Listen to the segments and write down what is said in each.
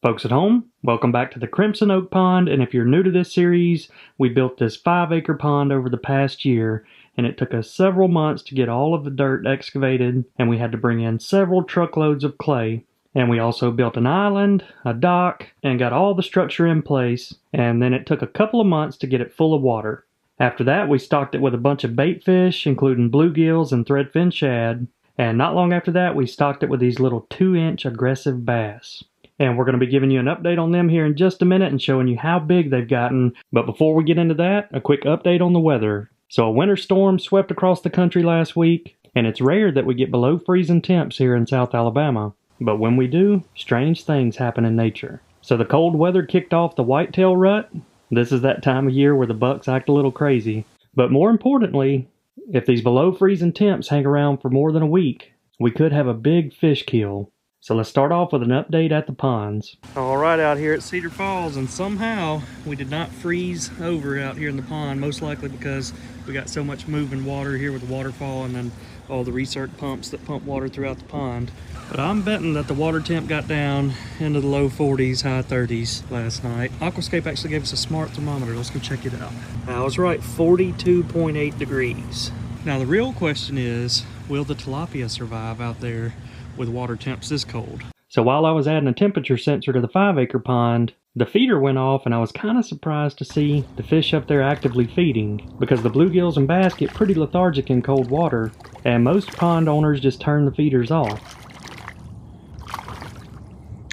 Folks at home, welcome back to the Crimson Oak Pond, and if you're new to this series, we built this 5-acre pond over the past year, and it took us several months to get all of the dirt excavated, and we had to bring in several truckloads of clay. And we also built an island, a dock, and got all the structure in place, and then it took a couple of months to get it full of water. After that, we stocked it with a bunch of bait fish, including bluegills and threadfin shad, and not long after that, we stocked it with these little 2-inch aggressive bass. And we're going to be giving you an update on them here in just a minute and showing you how big they've gotten. But before we get into that, a quick update on the weather. So a winter storm swept across the country last week, and it's rare that we get below freezing temps here in South Alabama. But when we do, strange things happen in nature. So the cold weather kicked off the whitetail rut. This is that time of year where the bucks act a little crazy. But more importantly, if these below freezing temps hang around for more than a week, we could have a big fish kill. So let's start off with an update at the ponds. All right, out here at Cedar Falls, and somehow we did not freeze over out here in the pond, most likely because we got so much moving water here with the waterfall and then all the recirc pumps that pump water throughout the pond. But I'm betting that the water temp got down into the low 40s, high 30s last night. Aquascape actually gave us a smart thermometer. Let's go check it out. I was right, 42.8 degrees. Now the real question is, will the tilapia survive out there with water temps this cold? So while I was adding a temperature sensor to the 5-acre pond, the feeder went off, and I was kind of surprised to see the fish up there actively feeding, because the bluegills and bass get pretty lethargic in cold water, and most pond owners just turn the feeders off.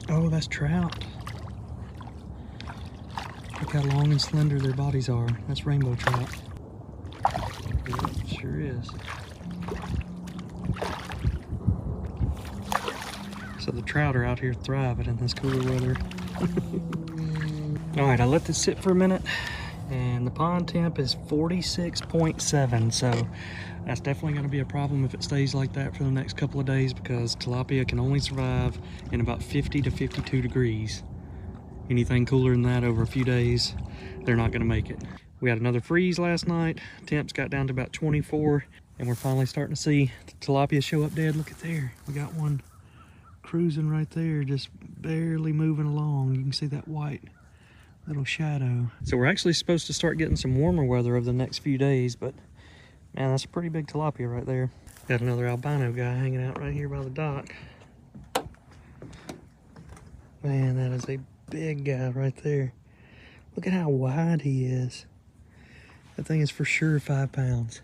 Oh, that's trout. Look how long and slender their bodies are. That's rainbow trout. Yep, sure is. So the trout are out here thriving in this cooler weather. All right, I let this sit for a minute, and the pond temp is 46.7, so that's definitely going to be a problem if it stays like that for the next couple of days, because tilapia can only survive in about 50 to 52 degrees. Anything cooler than that over a few days, they're not going to make it. We had another freeze last night. Temps got down to about 24, and we're finally starting to see the tilapia show up dead. Look at there. We got one cruising right there, just barely moving along. You can see that white little shadow. So we're actually supposed to start getting some warmer weather over the next few days, but man, that's a pretty big tilapia right there. Got another albino guy hanging out right here by the dock. Man, that is a big guy right there. Look at how wide he is. That thing is for sure 5 pounds.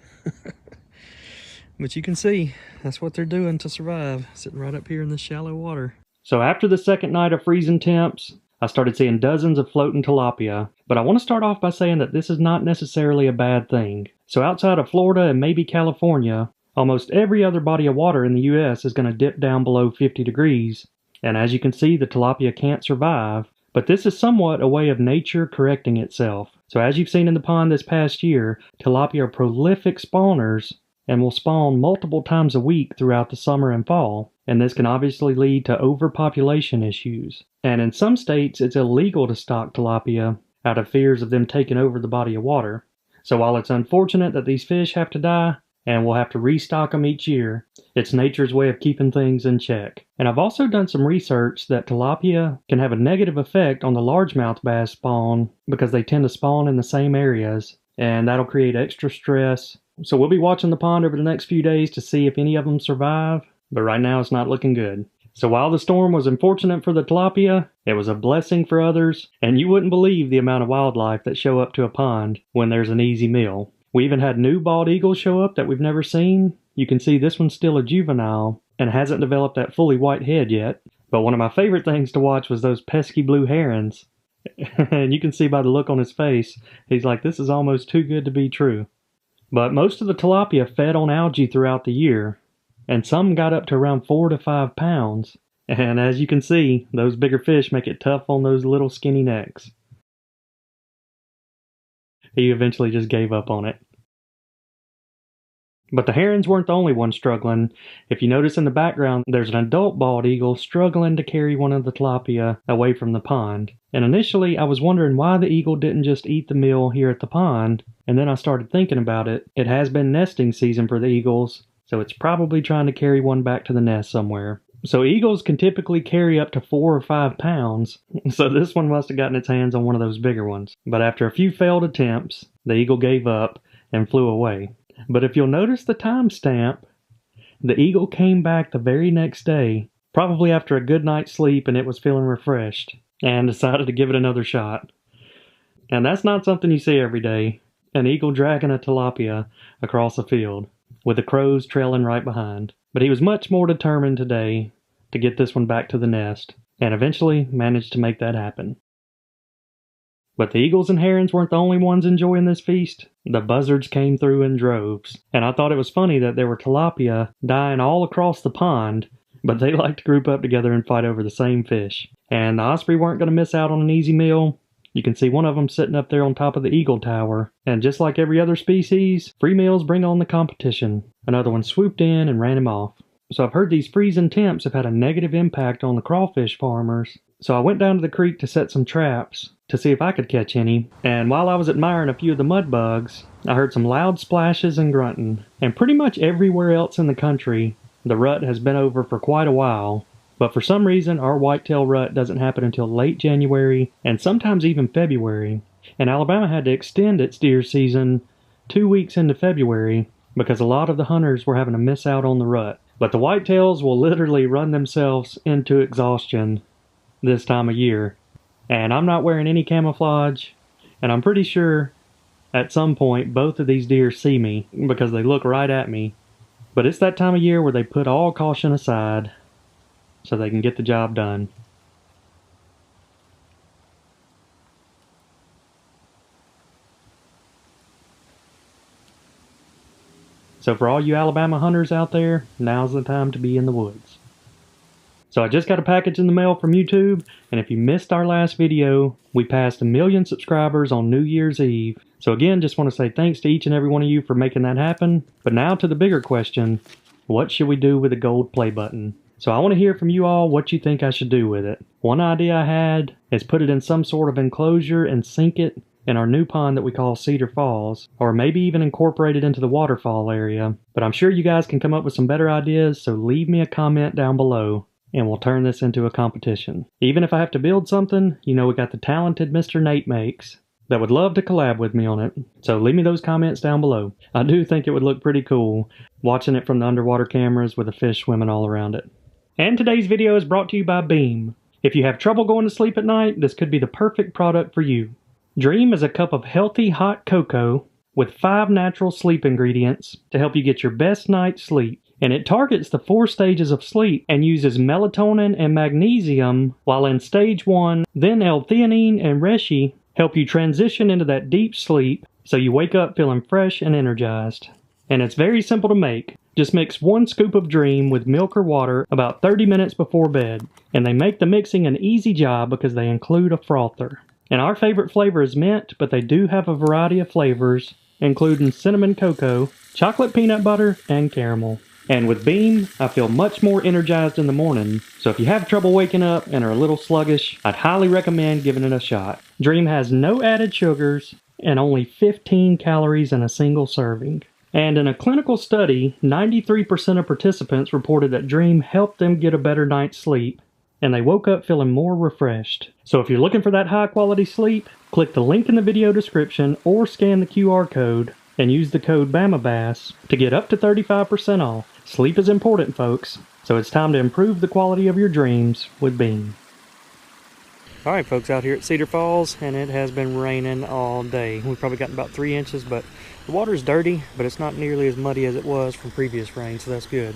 But you can see, that's what they're doing to survive, sitting right up here in this shallow water. So after the second night of freezing temps, I started seeing dozens of floating tilapia. But I want to start off by saying that this is not necessarily a bad thing. So outside of Florida and maybe California, almost every other body of water in the US is going to dip down below 50 degrees. And as you can see, the tilapia can't survive. But this is somewhat a way of nature correcting itself. So as you've seen in the pond this past year, tilapia are prolific spawners and will spawn multiple times a week throughout the summer and fall. And this can obviously lead to overpopulation issues. And in some states, it's illegal to stock tilapia out of fears of them taking over the body of water. So while it's unfortunate that these fish have to die, and we'll have to restock them each year, it's nature's way of keeping things in check. And I've also done some research that tilapia can have a negative effect on the largemouth bass spawn because they tend to spawn in the same areas, and that'll create extra stress. So we'll be watching the pond over the next few days to see if any of them survive, but right now it's not looking good. So while the storm was unfortunate for the tilapia, it was a blessing for others, and you wouldn't believe the amount of wildlife that show up to a pond when there's an easy meal. We even had new bald eagles show up that we've never seen. You can see this one's still a juvenile and hasn't developed that fully white head yet. But one of my favorite things to watch was those pesky blue herons. And you can see by the look on his face, he's like, this is almost too good to be true. But most of the tilapia fed on algae throughout the year, and some got up to around 4 to 5 pounds. And as you can see, those bigger fish make it tough on those little skinny necks. He eventually just gave up on it. But the herons weren't the only ones struggling. If you notice in the background, there's an adult bald eagle struggling to carry one of the tilapia away from the pond. And initially, I was wondering why the eagle didn't just eat the meal here at the pond, and then I started thinking about it. It has been nesting season for the eagles, so it's probably trying to carry one back to the nest somewhere. So eagles can typically carry up to 4 or 5 pounds, so this one must have gotten its hands on one of those bigger ones. But after a few failed attempts, the eagle gave up and flew away. But if you'll notice the timestamp, the eagle came back the very next day, probably after a good night's sleep and it was feeling refreshed, and decided to give it another shot. And that's not something you see every day, an eagle dragging a tilapia across a field, with the crows trailing right behind. But he was much more determined today to get this one back to the nest, and eventually managed to make that happen. But the eagles and herons weren't the only ones enjoying this feast. The buzzards came through in droves, and I thought it was funny that there were tilapia dying all across the pond, but they like to group up together and fight over the same fish. And the osprey weren't going to miss out on an easy meal. You can see one of them sitting up there on top of the eagle tower, and just like every other species, free meals bring on the competition. Another one swooped in and ran him off. So I've heard these freezing temps have had a negative impact on the crawfish farmers. So I went down to the creek to set some traps to see if I could catch any, and while I was admiring a few of the mud bugs, I heard some loud splashes and grunting. And pretty much everywhere else in the country, the rut has been over for quite a while. But for some reason, our whitetail rut doesn't happen until late January, and sometimes even February. And Alabama had to extend its deer season 2 weeks into February, because a lot of the hunters were having to miss out on the rut. But the whitetails will literally run themselves into exhaustion this time of year. And I'm not wearing any camouflage, and I'm pretty sure at some point both of these deer see me, because they look right at me. But it's that time of year where they put all caution aside, so they can get the job done. So for all you Alabama hunters out there, now's the time to be in the woods. So I just got a package in the mail from YouTube, and if you missed our last video, we passed 1 million subscribers on New Year's Eve. So again, just want to say thanks to each and every one of you for making that happen. But now to the bigger question, what should we do with the gold play button? So I want to hear from you all what you think I should do with it. One idea I had is put it in some sort of enclosure and sink it in our new pond that we call Cedar Falls, or maybe even incorporate it into the waterfall area. But I'm sure you guys can come up with some better ideas, so leave me a comment down below, and we'll turn this into a competition. Even if I have to build something, you know we got the talented Mr. Nate Makes that would love to collab with me on it. So leave me those comments down below. I do think it would look pretty cool, watching it from the underwater cameras with the fish swimming all around it. And today's video is brought to you by Beam. If you have trouble going to sleep at night, this could be the perfect product for you. Dream is a cup of healthy hot cocoa with 5 natural sleep ingredients to help you get your best night's sleep. And it targets the 4 stages of sleep and uses melatonin and magnesium, while in stage 1, then L-theanine and reishi help you transition into that deep sleep so you wake up feeling fresh and energized. And it's very simple to make. Just mix 1 scoop of Dream with milk or water about 30 minutes before bed. And they make the mixing an easy job because they include a frother. And our favorite flavor is mint, but they do have a variety of flavors, including cinnamon cocoa, chocolate peanut butter, and caramel. And with Beam, I feel much more energized in the morning, so if you have trouble waking up and are a little sluggish, I'd highly recommend giving it a shot. Dream has no added sugars and only 15 calories in a single serving. And in a clinical study, 93% of participants reported that Dream helped them get a better night's sleep, and they woke up feeling more refreshed. So if you're looking for that high quality sleep, click the link in the video description or scan the QR code and use the code BAMABASS to get up to 35% off. Sleep is important, folks, so it's time to improve the quality of your dreams with Beam. Alright folks, out here at Cedar Falls, and it has been raining all day. We've probably gotten about 3 inches, but the water's dirty, but it's not nearly as muddy as it was from previous rain, so that's good.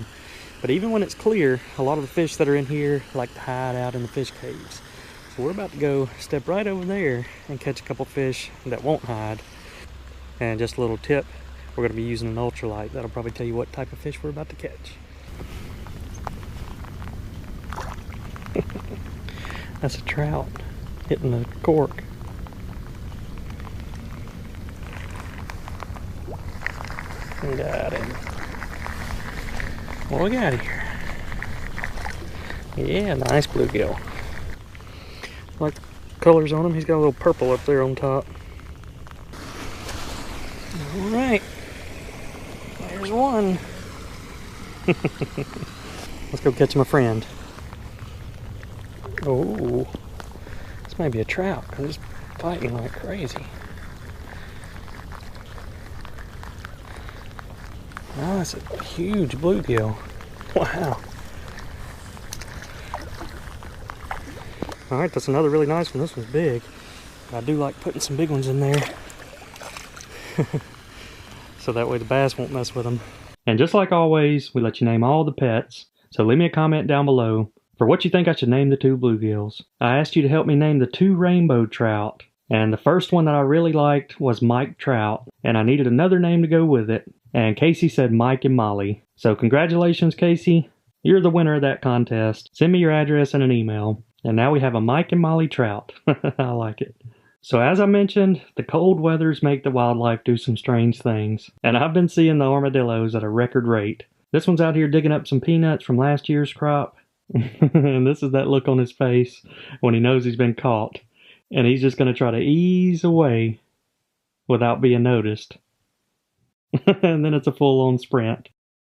But even when it's clear, a lot of the fish that are in here like to hide out in the fish caves. So we're about to go step right over there and catch a couple fish that won't hide. And just a little tip, we're going to be using an ultralight. That'll probably tell you what type of fish we're about to catch. That's a trout hitting the cork. Got him. What we got here? Yeah, nice bluegill. Like the colors on him, he's got a little purple up there on top. Alright, there's one. Let's go catch him a friend. Oh, this may be a trout because it's fighting like crazy. Oh, it's a huge bluegill. Wow. Alright, that's another really nice one. This one's big. I do like putting some big ones in there. So that way the bass won't mess with them. And just like always, we let you name all the pets. So leave me a comment down below for what you think I should name the 2 bluegills. I asked you to help me name the 2 rainbow trout. And the first one that I really liked was Mike Trout. And I needed another name to go with it. And Casey said Mike and Molly. So congratulations, Casey. You're the winner of that contest. Send me your address and an email. And now we have a Mike and Molly trout. I like it. So as I mentioned, the cold weathers make the wildlife do some strange things. And I've been seeing the armadillos at a record rate. This one's out here digging up some peanuts from last year's crop. And this is that look on his face when he knows he's been caught. And he's just going to try to ease away without being noticed. And then it's a full-on sprint.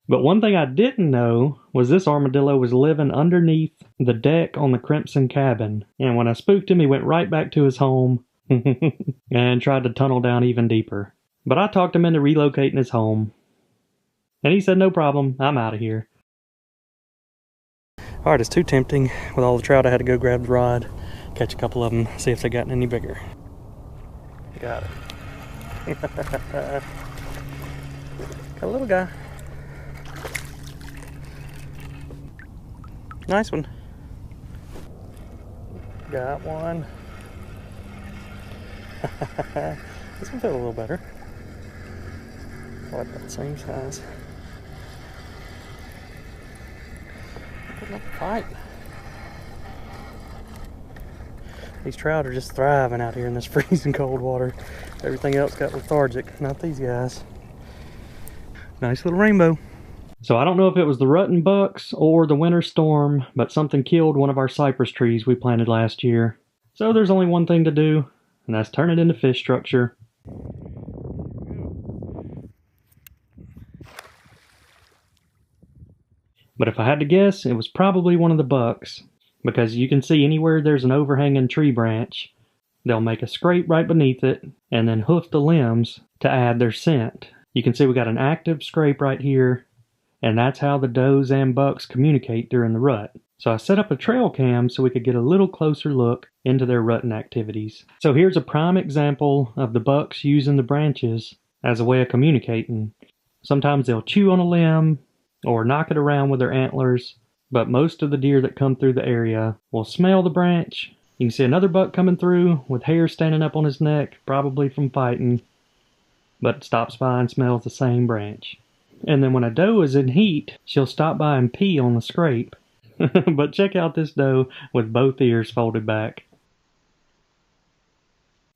But one thing I didn't know was this armadillo was living underneath the deck on the Crimson cabin. And when I spooked him, he went right back to his home and tried to tunnel down even deeper. But I talked him into relocating his home. And he said, no problem, I'm out of here. Alright, it's too tempting. With all the trout, I had to go grab the rod, catch a couple of them, see if they gotten any bigger. Got it. Got a little guy. Nice one. Got one. This one felt a little better. Like that same size. Putting up a fight. These trout are just thriving out here in this freezing cold water. Everything else got lethargic, not these guys. Nice little rainbow. So I don't know if it was the rutting bucks or the winter storm, but something killed one of our cypress trees we planted last year. So there's only one thing to do, and that's turn it into fish structure. But if I had to guess, it was probably one of the bucks, because you can see anywhere there's an overhanging tree branch, they'll make a scrape right beneath it, and then hoof the limbs to add their scent. You can see we got an active scrape right here, and that's how the does and bucks communicate during the rut. So I set up a trail cam so we could get a little closer look into their rutting activities. So here's a prime example of the bucks using the branches as a way of communicating. Sometimes they'll chew on a limb or knock it around with their antlers, but most of the deer that come through the area will smell the branch. You can see another buck coming through with hair standing up on his neck, probably from fighting, but stops by and smells the same branch. And then when a doe is in heat, she'll stop by and pee on the scrape. But check out this doe with both ears folded back.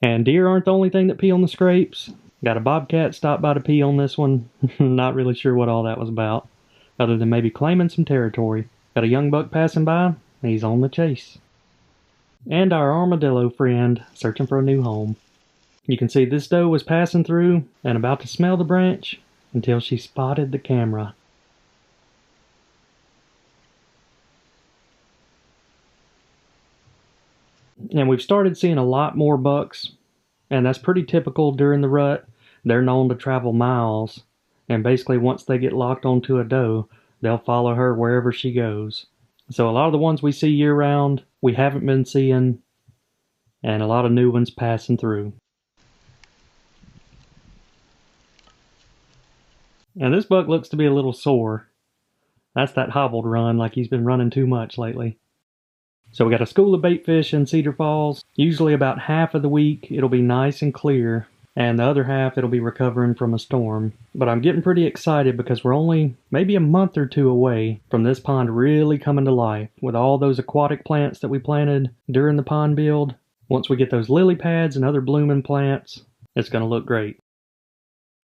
And deer aren't the only thing that pee on the scrapes. Got a bobcat stop by to pee on this one. Not really sure what all that was about, other than maybe claiming some territory. Got a young buck passing by, he's on the chase. And our armadillo friend searching for a new home. You can see this doe was passing through and about to smell the branch until she spotted the camera. And we've started seeing a lot more bucks, and that's pretty typical during the rut. They're known to travel miles, and basically once they get locked onto a doe, they'll follow her wherever she goes. So a lot of the ones we see year-round, we haven't been seeing, and a lot of new ones passing through. And this buck looks to be a little sore. That's that hobbled run, like he's been running too much lately. So we got a school of bait fish in Cedar Falls. Usually about half of the week it'll be nice and clear, and the other half it'll be recovering from a storm. But I'm getting pretty excited because we're only maybe a month or two away from this pond really coming to life with all those aquatic plants that we planted during the pond build. Once we get those lily pads and other blooming plants, it's going to look great.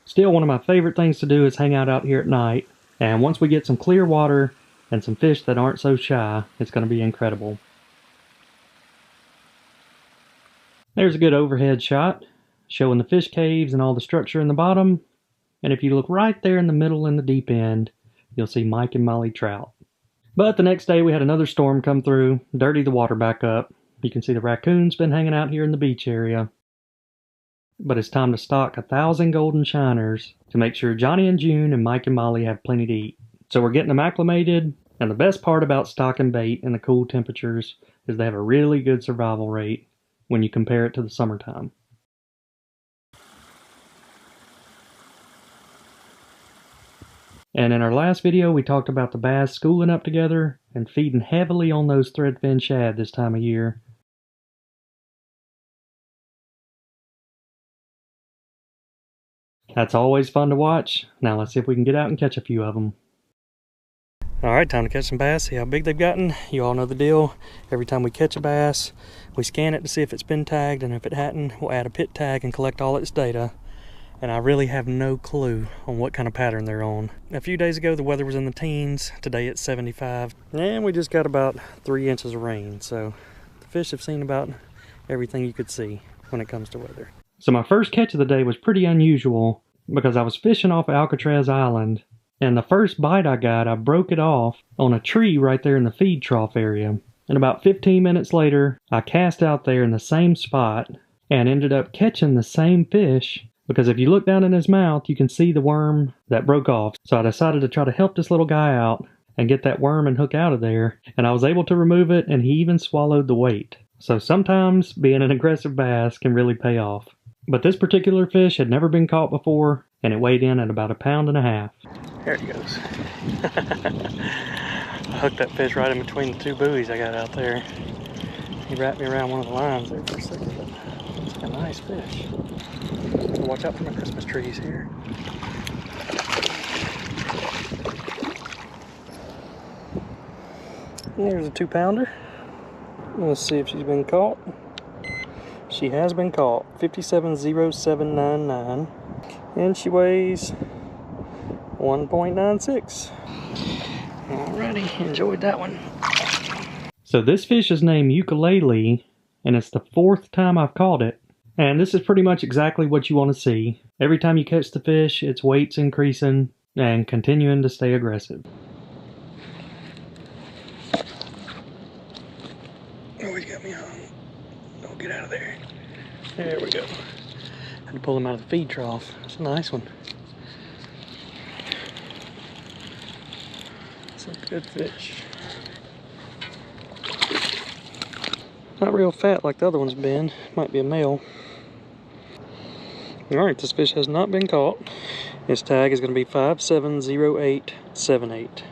Still, one of my favorite things to do is hang out here at night, and once we get some clear water and some fish that aren't so shy, it's going to be incredible. There's a good overhead shot showing the fish caves and all the structure in the bottom, and if you look right there in the middle in the deep end, you'll see Mike and Molly trout. But the next day we had another storm come through, dirty the water back up. You can see the raccoons been hanging out here in the beach area. But it's time to stock 1,000 golden shiners to make sure Johnny and June and Mike and Molly have plenty to eat. So we're getting them acclimated, and the best part about stocking bait in the cool temperatures is they have a really good survival rate when you compare it to the summertime. And in our last video, we talked about the bass schooling up together and feeding heavily on those threadfin shad this time of year. That's always fun to watch. Now let's see if we can get out and catch a few of them. Alright, time to catch some bass, see how big they've gotten. You all know the deal. Every time we catch a bass, we scan it to see if it's been tagged, and if it hadn't, we'll add a pit tag and collect all its data. And I really have no clue on what kind of pattern they're on. A few days ago, the weather was in the teens. Today it's 75. And we just got about 3 inches of rain. So the fish have seen about everything you could see when it comes to weather. So my first catch of the day was pretty unusual because I was fishing off Alcatraz Island. And the first bite I got, I broke it off on a tree right there in the feed trough area. And about 15 minutes later, I cast out there in the same spot and ended up catching the same fish. Because if you look down in his mouth, you can see the worm that broke off. So I decided to try to help this little guy out and get that worm and hook out of there. And I was able to remove it, and he even swallowed the weight. So sometimes being an aggressive bass can really pay off. But this particular fish had never been caught before, and it weighed in at about 1.5 pounds. There it goes. I hooked that fish right in between the 2 buoys I got out there. He wrapped me around one of the lines there for a second, but it's a nice fish. Watch out for my Christmas trees here. There's a 2-pounder. Let's see if she's been caught. She has been caught. 57.0799, and she weighs 1.96. Alrighty, enjoyed that one. So this fish is named Ukulele, and it's the 4th time I've caught it. And this is pretty much exactly what you want to see. Every time you catch the fish, its weight's increasing and continuing to stay aggressive. Oh, he's got me on. Don't get out of there. There we go. Had to pull him out of the feed trough. That's a nice one. It's a good fish. Not real fat like the other one's been. Might be a male. Alright, this fish has not been caught. Its tag is going to be 570878.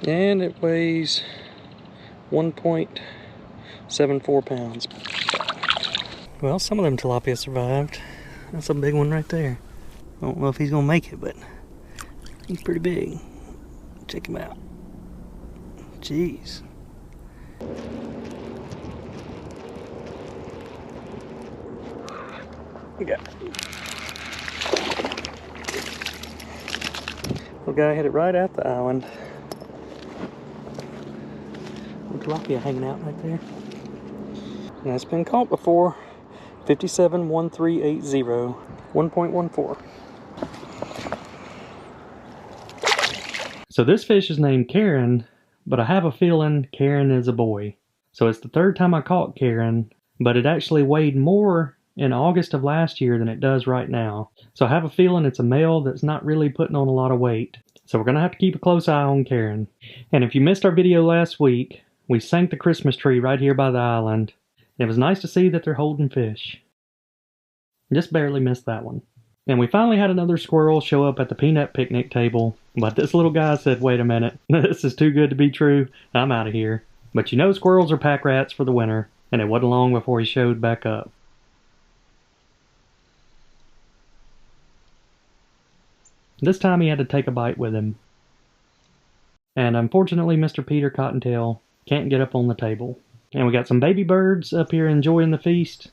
And it weighs 1.74 pounds. Well, some of them tilapia survived. That's a big one right there. I don't know if he's going to make it, but he's pretty big. Check him out. Jeez. We got it. Little guy hit it right at the island. Little tilapia hanging out right there. And that's been caught before. 571380, 1.14. So this fish is named Karen, but I have a feeling Karen is a boy. So it's the 3rd time I caught Karen, but it actually weighed more in August of last year than it does right now. So I have a feeling it's a male that's not really putting on a lot of weight. So we're going to have to keep a close eye on Karen. And if you missed our video last week, we sank the Christmas tree right here by the island. It was nice to see that they're holding fish. Just barely missed that one. And we finally had another squirrel show up at the peanut picnic table. But this little guy said, wait a minute, this is too good to be true. I'm out of here. But you know squirrels are pack rats for the winter. And it wasn't long before he showed back up. This time he had to take a bite with him. And unfortunately, Mr. Peter Cottontail can't get up on the table. And we got some baby birds up here enjoying the feast.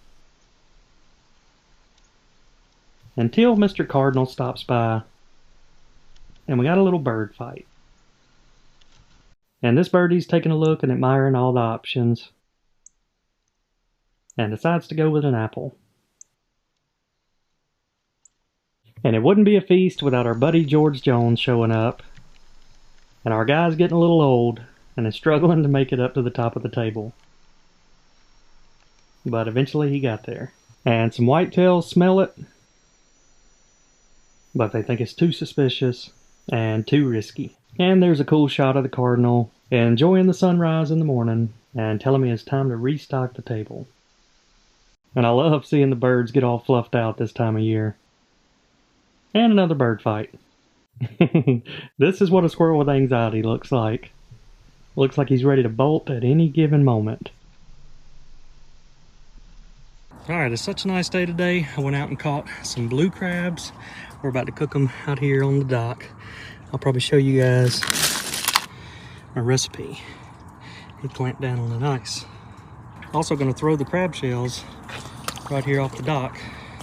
Until Mr. Cardinal stops by. And we got a little bird fight. And this birdie's taking a look and admiring all the options. And decides to go with an apple. And it wouldn't be a feast without our buddy George Jones showing up. And our guy's getting a little old, and is struggling to make it up to the top of the table. But eventually he got there. And some whitetails smell it, but they think it's too suspicious and too risky. And there's a cool shot of the cardinal enjoying the sunrise in the morning and telling me it's time to restock the table. And I love seeing the birds get all fluffed out this time of year. And another bird fight. This is what a squirrel with anxiety looks like. Looks like he's ready to bolt at any given moment. Alright, it's such a nice day today. I went out and caught some blue crabs. We're about to cook them out here on the dock. I'll probably show you guys a recipe. He clamped down on the ice. Also going to throw the crab shells right here off the dock.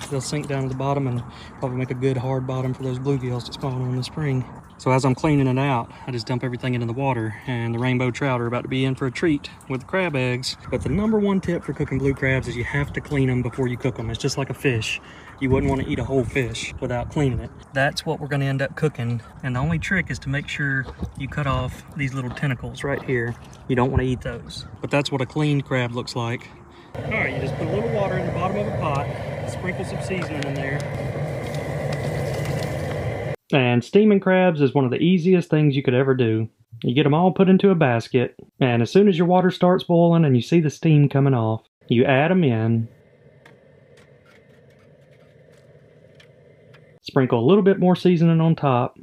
They'll sink down to the bottom and probably make a good hard bottom for those bluegills to spawn on in the spring. So as I'm cleaning it out, I just dump everything into the water, and the rainbow trout are about to be in for a treat with the crab eggs. But the #1 tip for cooking blue crabs is you have to clean them before you cook them. It's just like a fish. You wouldn't want to eat a whole fish without cleaning it. That's what we're going to end up cooking. And the only trick is to make sure you cut off these little tentacles right here. You don't want to eat those. But that's what a cleaned crab looks like. All right, you just put a little water in the bottom of a pot, sprinkle some seasoning in there. And steaming crabs is one of the easiest things you could ever do. You get them all put into a basket, and as soon as your water starts boiling and you see the steam coming off, you add them in. Sprinkle a little bit more seasoning on top,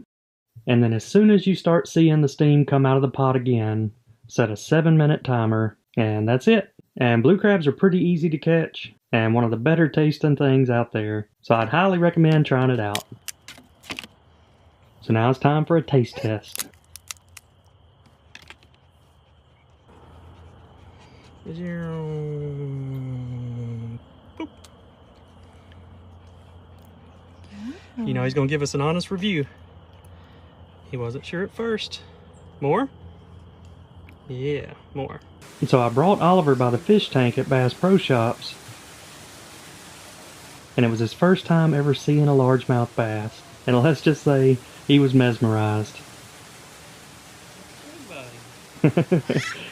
and then as soon as you start seeing the steam come out of the pot again, set a 7-minute timer, and that's it. And blue crabs are pretty easy to catch, and one of the better tasting things out there, so I'd highly recommend trying it out. So now it's time for a taste test. Boop. You know he's going to give us an honest review. He wasn't sure at first. More? Yeah, more. And so I brought Oliver by the fish tank at Bass Pro Shops, and it was his first time ever seeing a largemouth bass. And let's just say he was mesmerized.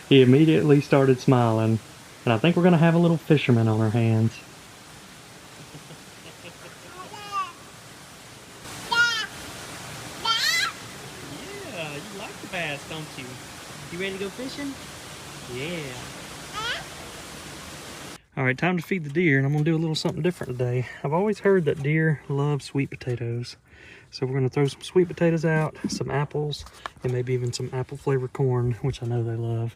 He immediately started smiling, and I think we're going to have a little fisherman on our hands. Yeah, you like the bass, don't you? You ready to go fishing? Yeah. Alright, time to feed the deer, and I'm going to do a little something different today. I've always heard that deer love sweet potatoes. So we're going to throw some sweet potatoes out, some apples, and maybe even some apple flavored corn, which I know they love.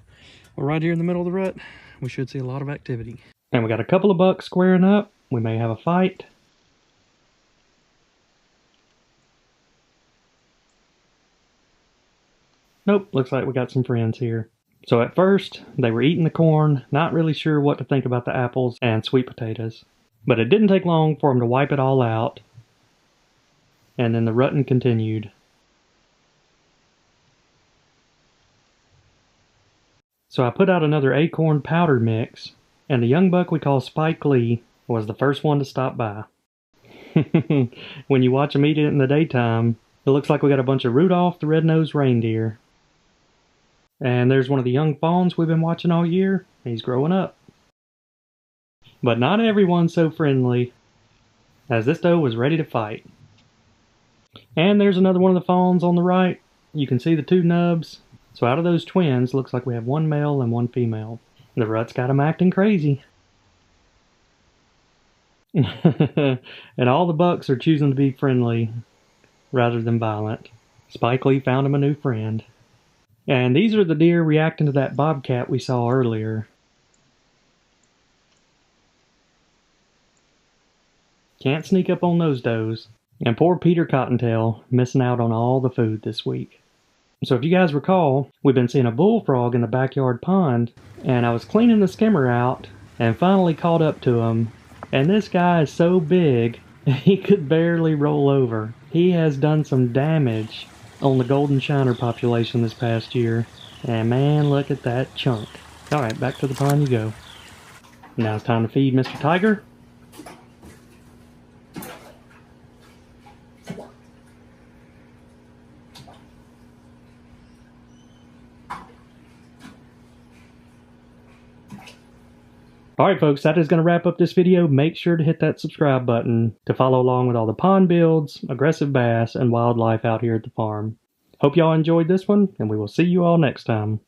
Well, right here in the middle of the rut, we should see a lot of activity. And we got a couple of bucks squaring up. We may have a fight. Nope, looks like we got some friends here. So at first, they were eating the corn, not really sure what to think about the apples and sweet potatoes. But it didn't take long for them to wipe it all out. And then the rutting continued. So I put out another acorn powder mix, and the young buck we call Spike Lee was the first one to stop by. When you watch him eat it in the daytime, it looks like we got a bunch of Rudolph the Red-Nosed Reindeer. And there's one of the young fawns we've been watching all year. He's growing up. But not everyone's so friendly, as this doe was ready to fight. And there's another one of the fawns on the right. You can see the two nubs. So out of those twins, looks like we have one male and one female. The rut's got them acting crazy. And all the bucks are choosing to be friendly rather than violent. Spike Lee found him a new friend. And these are the deer reacting to that bobcat we saw earlier. Can't sneak up on those does. And poor Peter Cottontail missing out on all the food this week. So if you guys recall, we've been seeing a bullfrog in the backyard pond, and I was cleaning the skimmer out and finally caught up to him. And this guy is so big, he could barely roll over. He has done some damage on the golden shiner population this past year. And man, look at that chunk. Alright, back to the pond you go. Now it's time to feed Mr. Tiger. Alright folks, that is going to wrap up this video. Make sure to hit that subscribe button to follow along with all the pond builds, aggressive bass, and wildlife out here at the farm. Hope y'all enjoyed this one, and we will see you all next time.